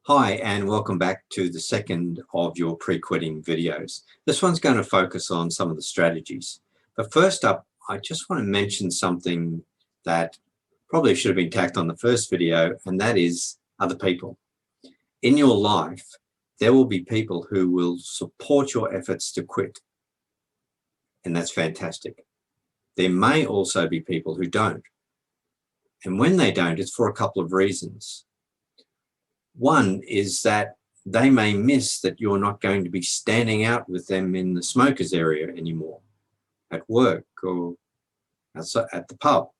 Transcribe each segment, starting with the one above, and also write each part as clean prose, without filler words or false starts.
Hi, and welcome back to the second of your pre-quitting videos. This one's going to focus on some of the strategies. But first up, I just want to mention something that probably should have been tacked on the first video, and that is other people. In your life, there will be people who will support your efforts to quit, and that's fantastic. There may also be people who don't. And when they don't, it's for a couple of reasons. One is that they may miss that you're not going to be standing out with them in the smokers area anymore, at work or at the pub.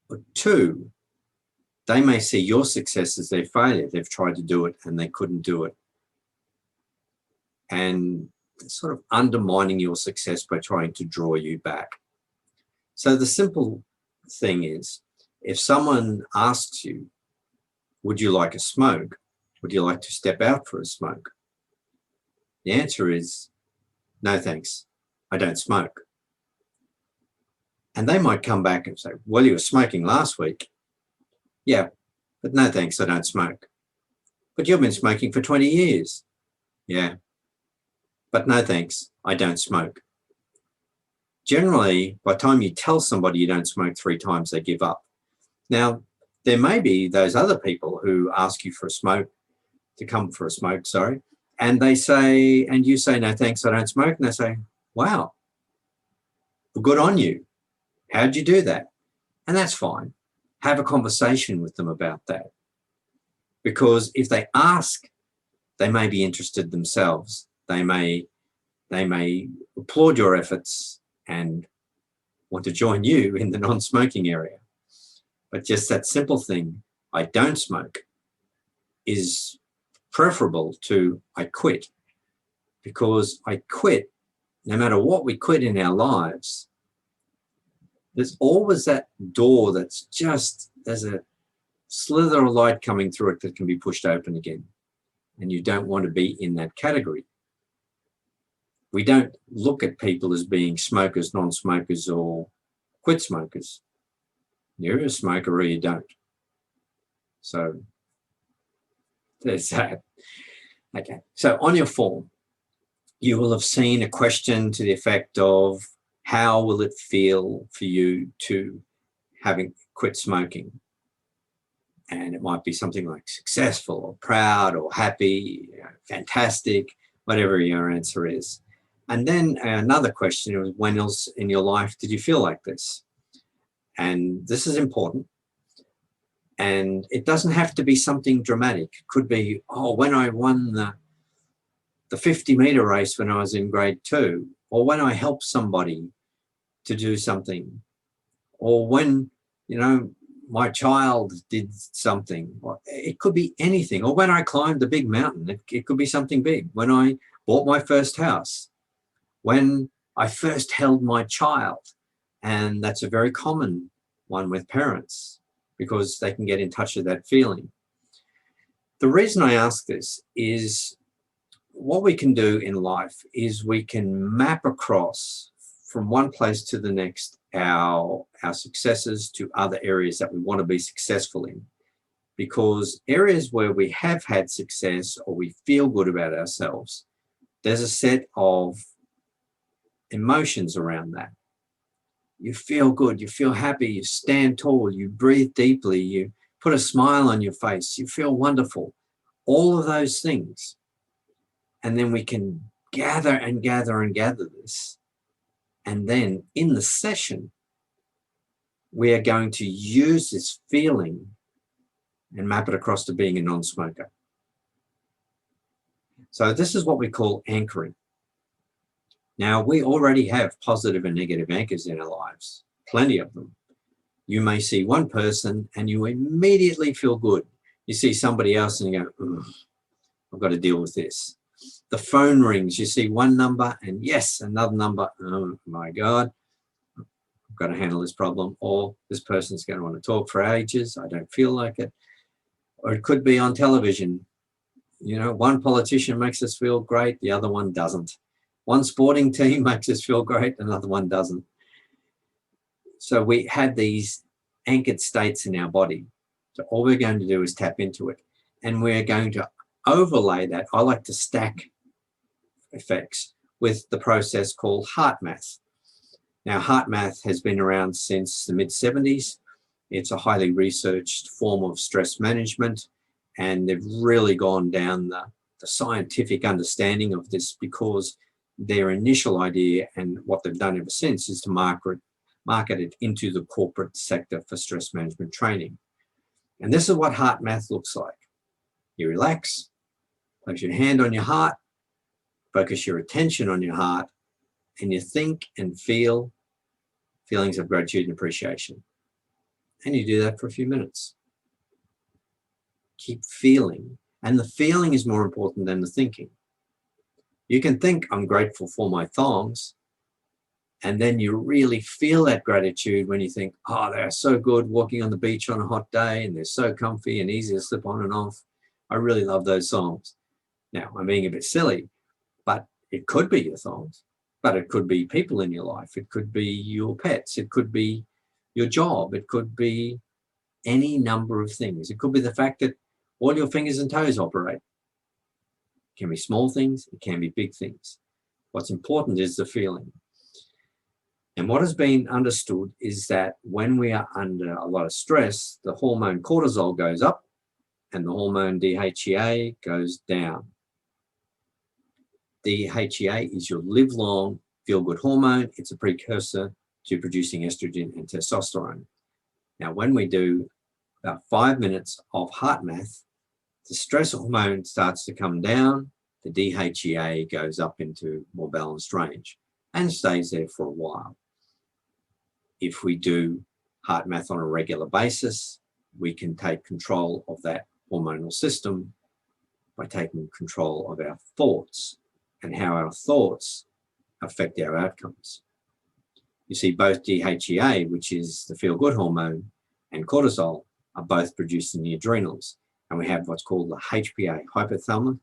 Or two, they may see your success as their failure. They've tried to do it and they couldn't do it. And sort of undermining your success by trying to draw you back. So the simple thing is, if someone asks you, would you like a smoke? Would you like to step out for a smoke? The answer is, no thanks, I don't smoke. And they might come back and say, well, you were smoking last week. Yeah, but no thanks, I don't smoke. But you've been smoking for 20 years. Yeah, but no thanks, I don't smoke. Generally, by the time you tell somebody you don't smoke 3 times, they give up. Now, there may be those other people who ask you for a smoke, to come for a smoke, sorry, and they say, and you say, no thanks, I don't smoke, and they say, wow, well, good on you. How'd you do that? And that's fine. Have a conversation with them about that. Because if they ask, they may be interested themselves. They may applaud your efforts and want to join you in the non-smoking area. But just that simple thing, I don't smoke, is preferable to I quit. Because I quit, no matter what we quit in our lives, there's always that door that's just, there's a slither of light coming through it that can be pushed open again. And you don't want to be in that category. We don't look at people as being smokers, non-smokers, or quit smokers. You're a smoker or you don't. So there's that. Okay, so on your form, you will have seen a question to the effect of, how will it feel for you to having quit smoking? And it might be something like successful or proud or happy, fantastic, whatever your answer is. And then another question was, when else in your life did you feel like this? And this is important. And it doesn't have to be something dramatic. It could be, oh, when I won the 50-meter race when I was in grade 2, or when I helped somebody to do something, or when, my child did something. It could be anything. Or when I climbed a big mountain, it could be something big. When I bought my first house, when I first held my child. And that's a very common one with parents, because they can get in touch with that feeling. The reason I ask this is, what we can do in life is we can map across from one place to the next our successes to other areas that we want to be successful in. Because areas where we have had success or we feel good about ourselves, there's a set of emotions around that. You feel good, you feel happy, you stand tall, you breathe deeply, you put a smile on your face, you feel wonderful. All of those things. And then we can gather and gather and gather this. And then in the session, we are going to use this feeling and map it across to being a non-smoker. So this is what we call anchoring. Now, we already have positive and negative anchors in our lives, plenty of them. You may see one person and you immediately feel good. You see somebody else and you go, I've got to deal with this. The phone rings, you see one number and yes, another number. Oh my God, I've got to handle this problem. Or this person's going to want to talk for ages. I don't feel like it. Or it could be on television. One politician makes us feel great, the other one doesn't. One sporting team makes us feel great, another one doesn't. So we had these anchored states in our body. So all we're going to do is tap into it. And we're going to overlay that. I like to stack effects with the process called heart math. Now, heart math has been around since the mid-70s. It's a highly researched form of stress management, and they've really gone down the scientific understanding of this, because their initial idea and what they've done ever since is to market it into the corporate sector for stress management training. And this is what heart math looks like. You relax, place your hand on your heart, focus your attention on your heart, and you think and feel feelings of gratitude and appreciation. And you do that for a few minutes. Keep feeling. And the feeling is more important than the thinking. You can think, I'm grateful for my thongs, and then you really feel that gratitude when you think, oh, they're so good walking on the beach on a hot day, and they're so comfy and easy to slip on and off. I really love those thongs. Now, I'm being a bit silly, but it could be your thongs, but it could be people in your life. It could be your pets. It could be your job. It could be any number of things. It could be the fact that all your fingers and toes operate. It can be small things. It can be big things. What's important is the feeling. And what has been understood is that when we are under a lot of stress, the hormone cortisol goes up and the hormone DHEA goes down. DHEA is your live-long feel-good hormone. It's a precursor to producing estrogen and testosterone. Now, when we do about 5 minutes of heart math, the stress hormone starts to come down, the DHEA goes up into more balanced range and stays there for a while. If we do heart math on a regular basis, we can take control of that hormonal system by taking control of our thoughts and how our thoughts affect our outcomes. You see, both DHEA, which is the feel-good hormone, and cortisol are both produced in the adrenals. And we have what's called the HPA, hypothalamus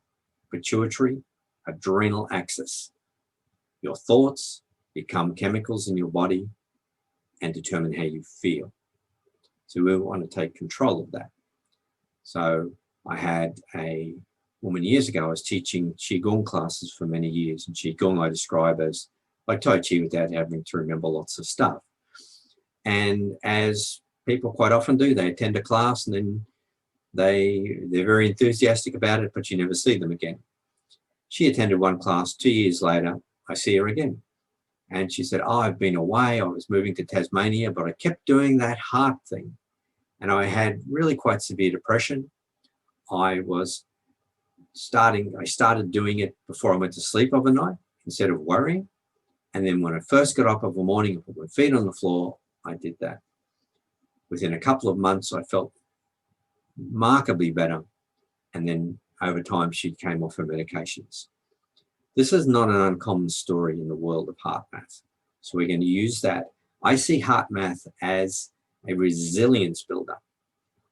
pituitary adrenal axis. Your thoughts become chemicals in your body and determine how you feel. So we want to take control of that. So I had a woman years ago. I was teaching Qigong classes for many years. And Qigong I describe as like Tai Chi without having to remember lots of stuff. And as people quite often do, they attend a class and then they're very enthusiastic about it, but you never see them again. She attended one class. 2 years later, I see her again. And she said, oh, I've been away. I was moving to Tasmania, but I kept doing that heart thing. And I had really quite severe depression. I started doing it before I went to sleep overnight instead of worrying. And then when I first got up of a morning and put my feet on the floor, I did that. Within a couple of months, I felt markedly better. And then over time, she came off her medications. This is not an uncommon story in the world of heart math. So we're going to use that. I see heart math as a resilience builder.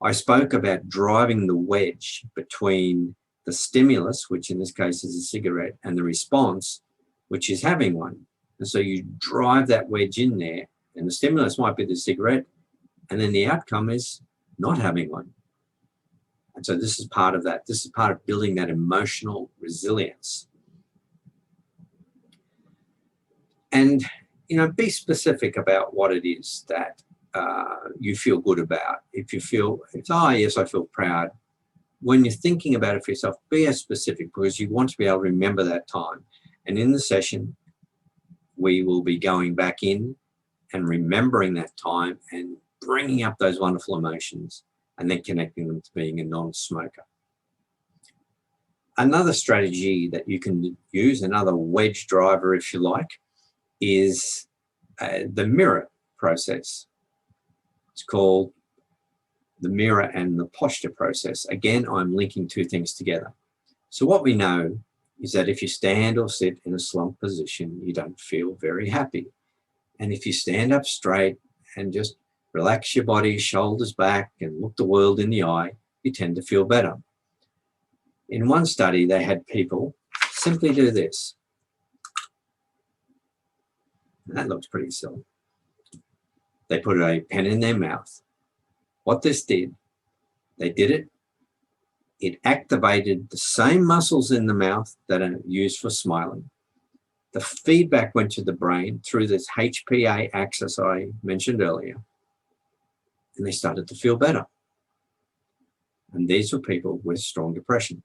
I spoke about driving the wedge between the stimulus, which in this case is a cigarette, and the response, which is having one. And so you drive that wedge in there, and the stimulus might be the cigarette, and then the outcome is not having one. And so this is part of that. This is part of building that emotional resilience. And, be specific about what it is that you feel good about. If you feel, yes, I feel proud. When you're thinking about it for yourself, be as specific, because you want to be able to remember that time. And in the session, we will be going back in and remembering that time and bringing up those wonderful emotions and then connecting them to being a non-smoker. Another strategy that you can use, another wedge driver, if you like, is the mirror process. It's called the mirror and the posture process. Again, I'm linking two things together. So what we know is that if you stand or sit in a slumped position, you don't feel very happy. And if you stand up straight and just relax your body, shoulders back, and look the world in the eye, you tend to feel better. In one study, they had people simply do this. That looks pretty silly. They put a pen in their mouth. What this did They did it. It activated the same muscles in the mouth that are used for smiling. The feedback went to the brain through this HPA axis I mentioned earlier, and they started to feel better. And these were people with strong depression,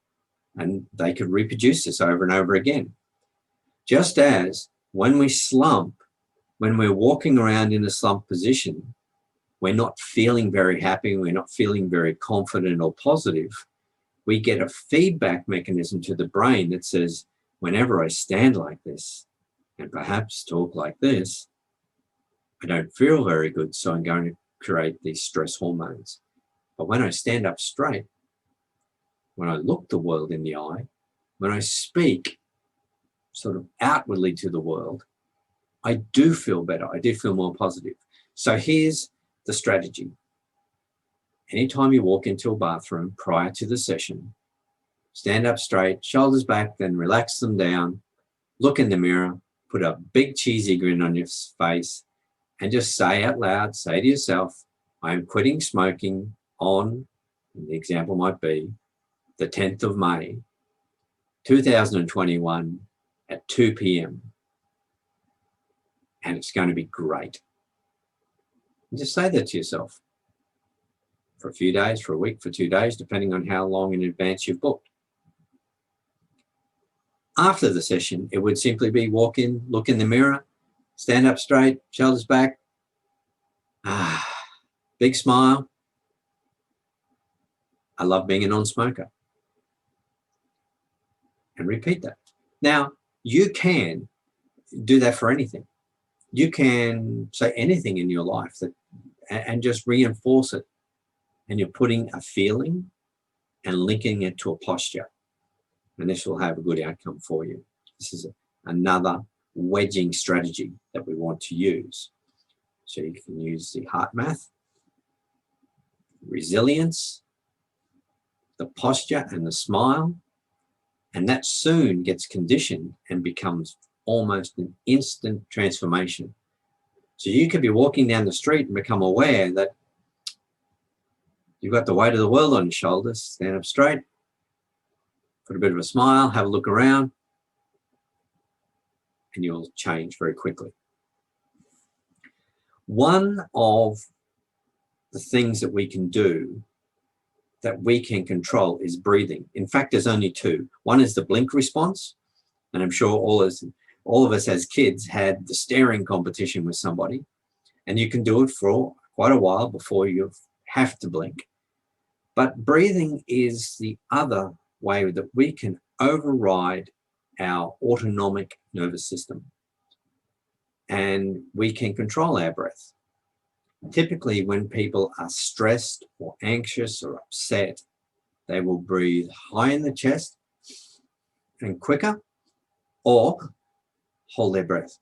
and they could reproduce this over and over again. Just as when we slump, when we're walking around in a slump position, we're not feeling very happy, we're not feeling very confident or positive, we get a feedback mechanism to the brain that says, whenever I stand like this and perhaps talk like this, I don't feel very good, so I'm going to create these stress hormones. But when I stand up straight, when I look the world in the eye, when I speak sort of outwardly to the world, I do feel better. I do feel more positive. So here's the strategy. Anytime you walk into a bathroom prior to the session, stand up straight, shoulders back, then relax them down, look in the mirror, put a big cheesy grin on your face, and just say out loud, say to yourself, I am quitting smoking on, the example might be, the 10th of May, 2021 at 2 p.m. And it's going to be great. And just say that to yourself for a few days, for a week, for 2 days, depending on how long in advance you've booked. After the session, it would simply be walk in, look in the mirror, stand up straight, shoulders back, big smile. I love being a non-smoker. And repeat that. Now, you can do that for anything. You can say anything in your life that, and just reinforce it. And you're putting a feeling and linking it to a posture. And this will have a good outcome for you. This is another wedging strategy that we want to use. So you can use the heart math, resilience, the posture and the smile, and that soon gets conditioned and becomes almost an instant transformation. So you could be walking down the street and become aware that you've got the weight of the world on your shoulders. Stand up straight, put a bit of a smile, have a look around, and you'll change very quickly. One of the things that we can do that we can control is breathing. In fact, there's only two. One is the blink response, and I'm sure all of us as kids had the staring competition with somebody, and you can do it for quite a while before you have to blink. But breathing is the other way that we can override our autonomic nervous system, and we can control our breath. Typically, when people are stressed or anxious or upset, they will breathe high in the chest and quicker, or hold their breath.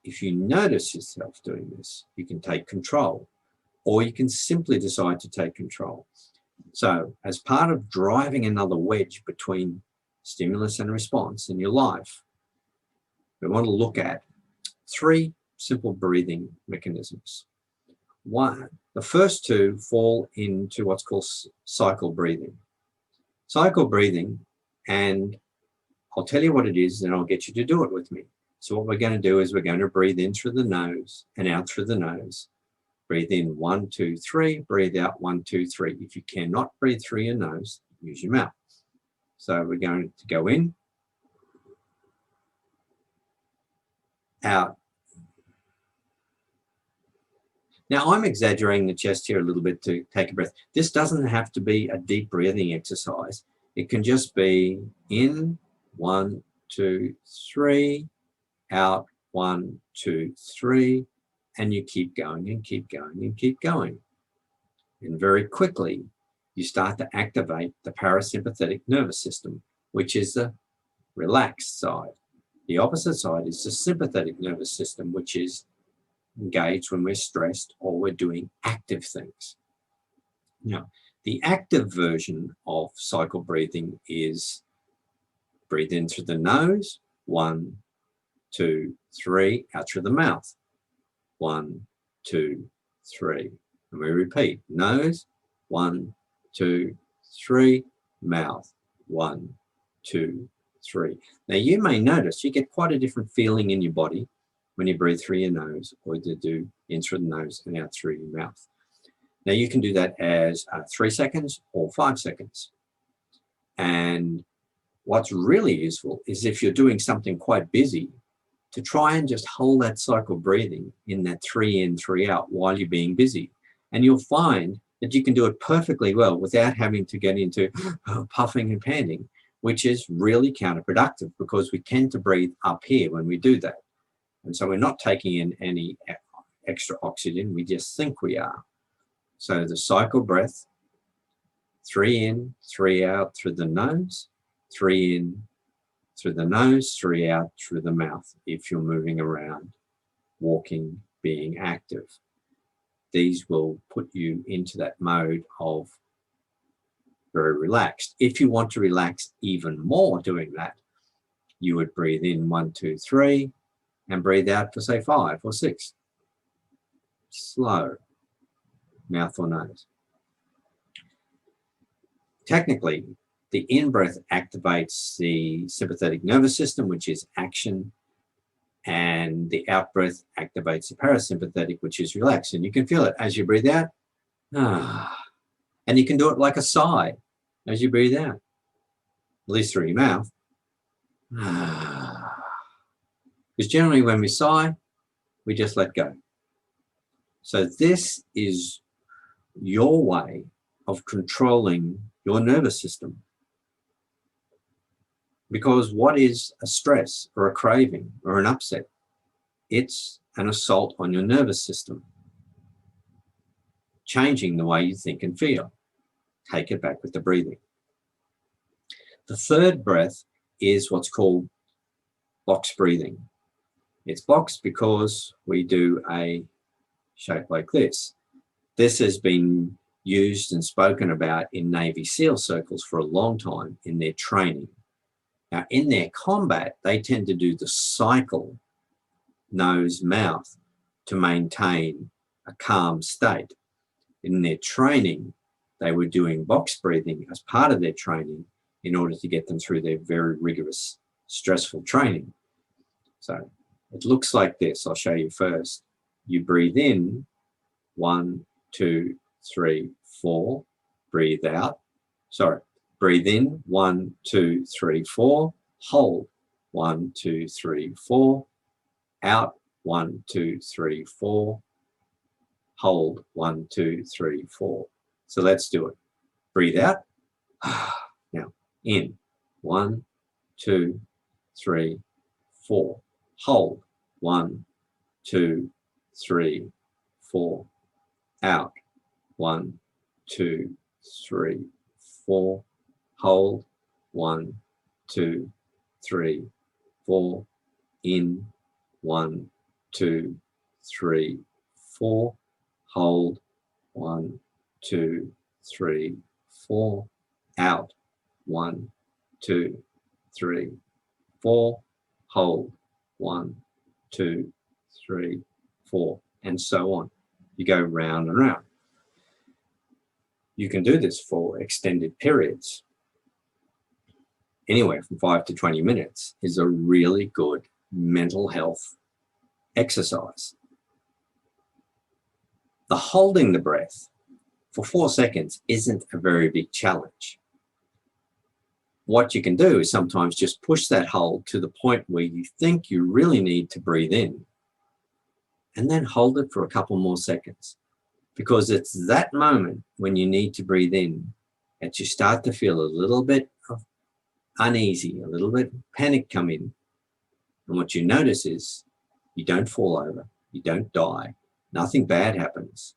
If you notice yourself doing this, you can take control, or you can simply decide to take control. So as part of driving another wedge between stimulus and response in your life, we want to look at 3 simple breathing mechanisms. One, the first 2 fall into what's called cycle breathing. Cycle breathing, and I'll tell you what it is, and I'll get you to do it with me. So what we're going to do is we're going to breathe in through the nose and out through the nose. Breathe in 1, 2, 3, breathe out 1, 2, 3. If you cannot breathe through your nose, use your mouth. So we're going to go in, out. Now, I'm exaggerating the chest here a little bit to take a breath. This doesn't have to be a deep breathing exercise. It can just be in, 1, 2, 3, out, 1, 2, 3, and you keep going and keep going and keep going. And very quickly, you start to activate the parasympathetic nervous system, which is the relaxed side. The opposite side is the sympathetic nervous system, which is engaged when we're stressed or we're doing active things. Now, the active version of cycle breathing is breathe in through the nose, 1, 2, 3, out through the mouth, 1, 2, 3. And we repeat. Nose, 1, 2, 3. Mouth, 1, 2, 3. Now you may notice you get quite a different feeling in your body when you breathe through your nose or you do in through the nose and out through your mouth. Now you can do that as 3 seconds or 5 seconds. And what's really useful is if you're doing something quite busy, to try and just hold that cycle breathing in that 3 in, 3 out while you're being busy. And you'll find that you can do it perfectly well without having to get into puffing and panting, which is really counterproductive because we tend to breathe up here when we do that. And so we're not taking in any extra oxygen, we just think we are. So the cycle breath, 3 in, 3 out through the nose, 3 in through the nose, 3 out through the mouth if you're moving around, walking, being active. These will put you into that mode of very relaxed. If you want to relax even more doing that, you would breathe in 1, 2, 3 and breathe out for say 5 or 6. Slow, mouth or nose. Technically, the in-breath activates the sympathetic nervous system, which is action, and the out-breath activates the parasympathetic, which is relax. And you can feel it as you breathe out. And you can do it like a sigh as you breathe out, at least through your mouth. Because generally when we sigh, we just let go. So this is your way of controlling your nervous system. Because what is a stress or a craving or an upset? It's an assault on your nervous system, changing the way you think and feel. Take it back with the breathing. The third breath is what's called box breathing. It's boxed because we do a shape like this. This has been used and spoken about in Navy SEAL circles for a long time in their training. Now, in their combat, they tend to do the cycle, nose, mouth, to maintain a calm state. In their training, they were doing box breathing as part of their training in order to get them through their very rigorous, stressful training. So it looks like this. I'll show you first. You breathe in, 1, 2, 3, 4. Breathe out. Sorry. Breathe in, 1, 2, 3, 4. Hold, 1, 2, 3, 4. Out, 1, 2, 3, 4. Hold, 1, 2, 3, 4. So let's do it. Breathe out. Now, in, 1, 2, 3, 4. Hold, 1, 2, 3, 4. Out, 1, 2, 3, 4. Hold, 1, 2, 3, 4. In, 1, 2, 3, 4. Hold, 1, 2, 3, 4. Out, 1, 2, 3, 4. Hold, 1, 2, 3, 4, and so on. You go round and round. You can do this for extended periods. Anywhere from 5 to 20 minutes is a really good mental health exercise. The holding the breath for 4 seconds isn't a very big challenge. What you can do is sometimes just push that hold to the point where you think you really need to breathe in, and then hold it for a couple more seconds, because it's that moment when you need to breathe in that you start to feel a little bit of uneasy, a little bit of panic come in. And what you notice is you don't fall over, you don't die, nothing bad happens.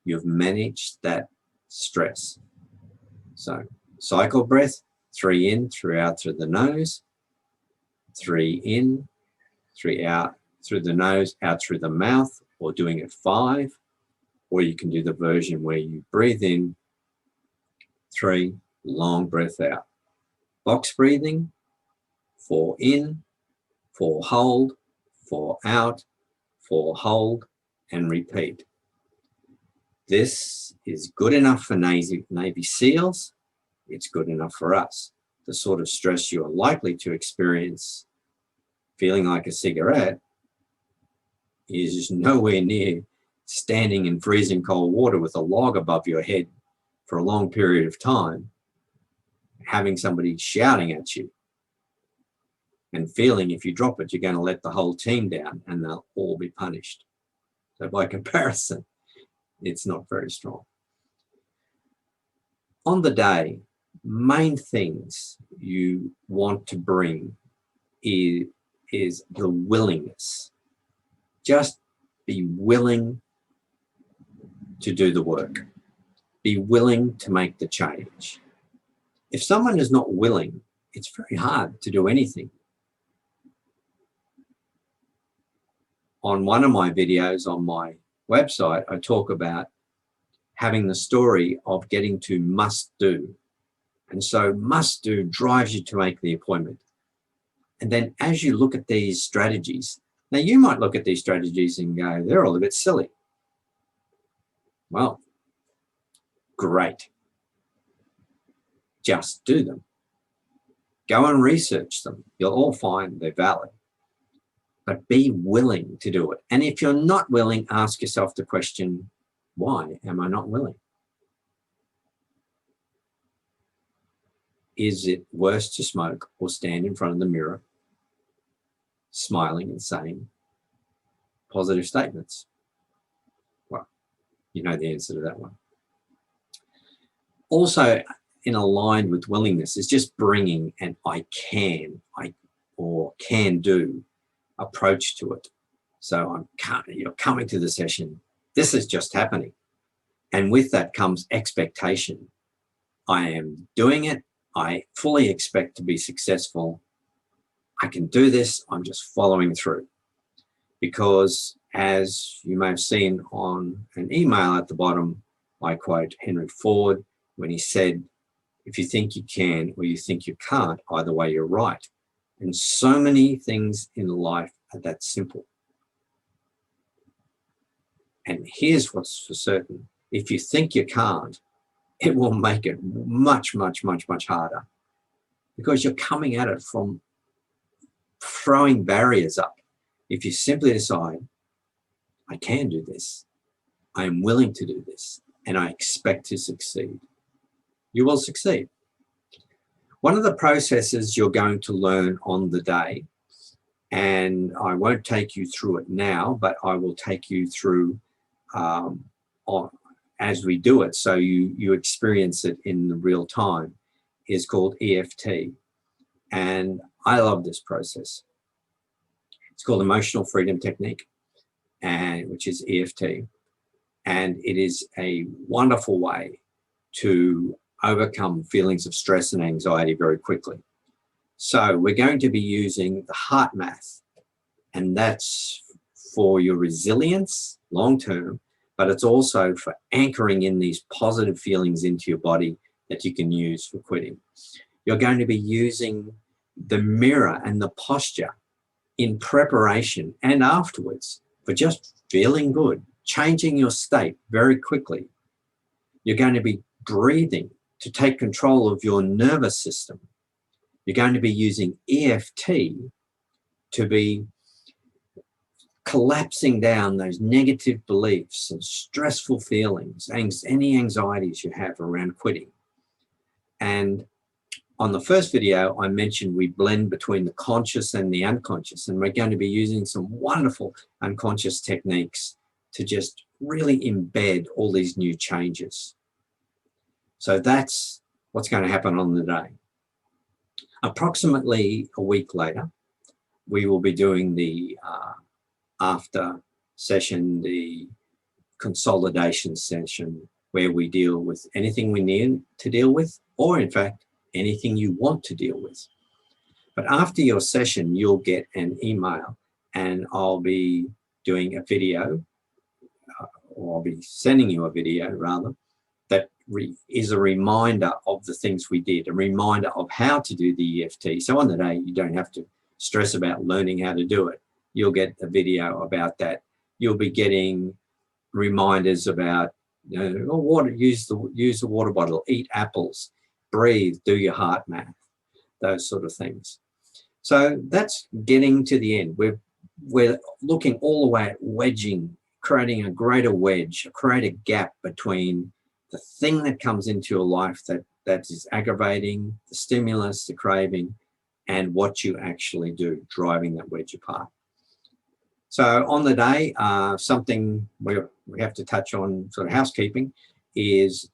You've managed that stress. So cycle breath, 3 in, 3 out through the nose, 3 in, 3 out through the nose, out through the mouth, or doing it 5. Or you can do the version where you breathe in, 3, long breath out. Box breathing, 4 in, 4 hold, 4 out, 4 hold, and repeat. This is good enough for Navy SEALs. It's good enough for us. The sort of stress you're likely to experience feeling like a cigarette is nowhere near standing in freezing cold water with a log above your head for a long period of time, having somebody shouting at you and feeling if you drop it, you're going to let the whole team down and they'll all be punished. So by comparison, it's not very strong. On the day, main things you want to bring is the willingness. Just be willing to do the work. Be willing to make the change. If someone is not willing, it's very hard to do anything. On one of my videos on my website, I talk about having the story of getting to must do. And so must do drives you to make the appointment. And then as you look at these strategies, now you might look at these strategies and go, they're all a bit silly. Well, great. Just do them. Go and research them. You'll all find they're valid. But be willing to do it. And if you're not willing, ask yourself the question, why am I not willing? Is it worse to smoke or stand in front of the mirror, smiling and saying positive statements? Well, you know the answer to that one. Also, in aligned with willingness is just bringing an I can or can do approach to it. So you're coming to the session. This is just happening. And with that comes expectation. I am doing it. I fully expect to be successful. I can do this. I'm just following through. Because as you may have seen on an email at the bottom, I quote Henry Ford when he said, if you think you can or you think you can't, either way you're right. And so many things in life are that simple. And here's what's for certain. If you think you can't, it will make it much, much, much, much harder because you're coming at it from throwing barriers up. If you simply decide, I can do this, I am willing to do this, and I expect to succeed, you will succeed. One of the processes you're going to learn on the day, and I won't take you through it now, but I will take you through as we do it, so you experience it in the real time, is called EFT. And I love this process. It's called Emotional Freedom Technique, which is EFT. And it is a wonderful way to overcome feelings of stress and anxiety very quickly. So we're going to be using the heart math, and that's for your resilience long-term, but it's also for anchoring in these positive feelings into your body that you can use for quitting. You're going to be using the mirror and the posture in preparation and afterwards for just feeling good, changing your state very quickly. You're going to be breathing to take control of your nervous system. You're going to be using EFT to be collapsing down those negative beliefs and stressful feelings, any anxieties you have around quitting. And on the first video, I mentioned we blend between the conscious and the unconscious, and we're going to be using some wonderful unconscious techniques to just really embed all these new changes. So that's what's going to happen on the day. Approximately a week later, we will be doing the after session, the consolidation session, where we deal with anything we need to deal with, or in fact, anything you want to deal with. But after your session, you'll get an email, and I'll be doing a video, or I'll be sending you a video rather, that is a reminder of the things we did, a reminder of how to do the EFT. So on the day, you don't have to stress about learning how to do it. You'll get a video about that. You'll be getting reminders about water, use the water bottle, eat apples, breathe, do your heart math, those sort of things. So that's getting to the end. We're looking all the way at wedging, creating a greater wedge, create a gap between the thing that comes into your life that is aggravating, the stimulus, the craving, and what you actually do, driving that wedge apart. So on the day, something we have to touch on, sort of housekeeping, is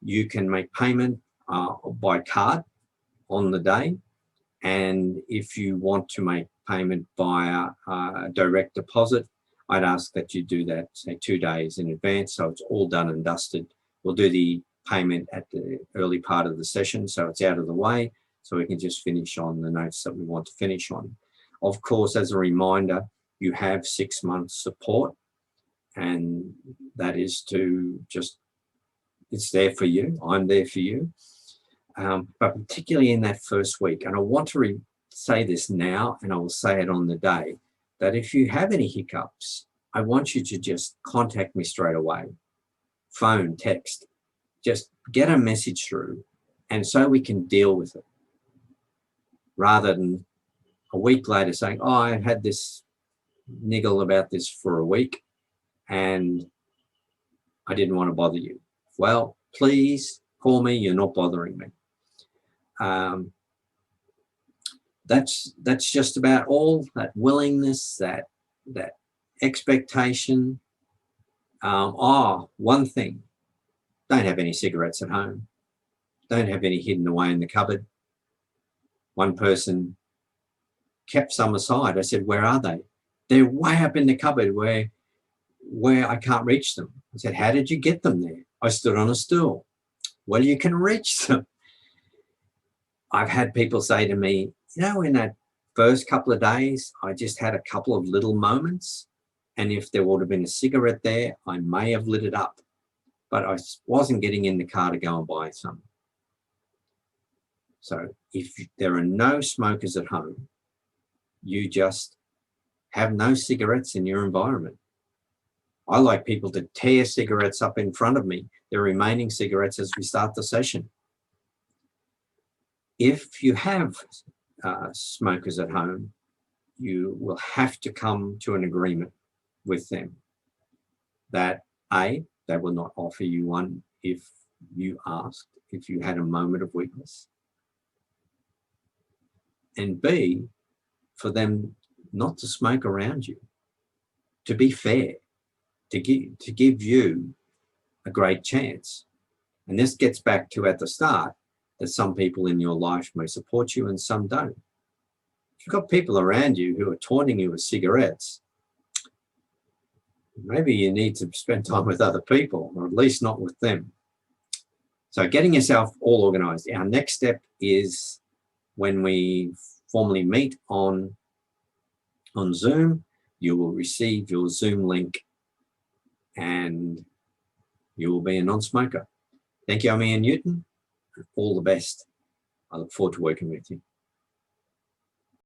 you can make payment by card on the day. And if you want to make payment via direct deposit, I'd ask that you do that, say, 2 days in advance, so it's all done and dusted. We'll do the payment at the early part of the session, so it's out of the way, so we can just finish on the notes that we want to finish on. Of course, as a reminder, you have 6 months support, and that is to just, it's there for you. I'm there for you. But particularly in that first week, and I want to say this now, and I will say it on the day, that if you have any hiccups, I want you to just contact me straight away. Phone, text, just get a message through, and so we can deal with it. Rather than a week later saying, oh, I had this niggle about this for a week and I didn't want to bother you. Well, please call me, you're not bothering me. That's just about all, that willingness, that expectation. One thing, don't have any cigarettes at home. Don't have any hidden away in the cupboard. One person kept some aside. I said, where are they? They're way up in the cupboard where I can't reach them. I said, how did you get them there? I stood on a stool. Well, you can reach them. I've had people say to me, in that first couple of days, I just had a couple of little moments. And if there would have been a cigarette there, I may have lit it up. But I wasn't getting in the car to go and buy some. So if there are no smokers at home, you just have no cigarettes in your environment. I like people to tear cigarettes up in front of me, the remaining cigarettes, as we start the session. If you have smokers at home, you will have to come to an agreement with them that A, they will not offer you one if you asked, if you had a moment of weakness. And B, for them not to smoke around you, to be fair, to give you a great chance. And this gets back to at the start, that some people in your life may support you and some don't. If you've got people around you who are taunting you with cigarettes, maybe you need to spend time with other people, or at least not with them. So getting yourself all organized. Our next step is when we formally meet on Zoom, you will receive your Zoom link and you will be a non-smoker. Thank you, I'm Ian Newton. All the best. I look forward to working with you.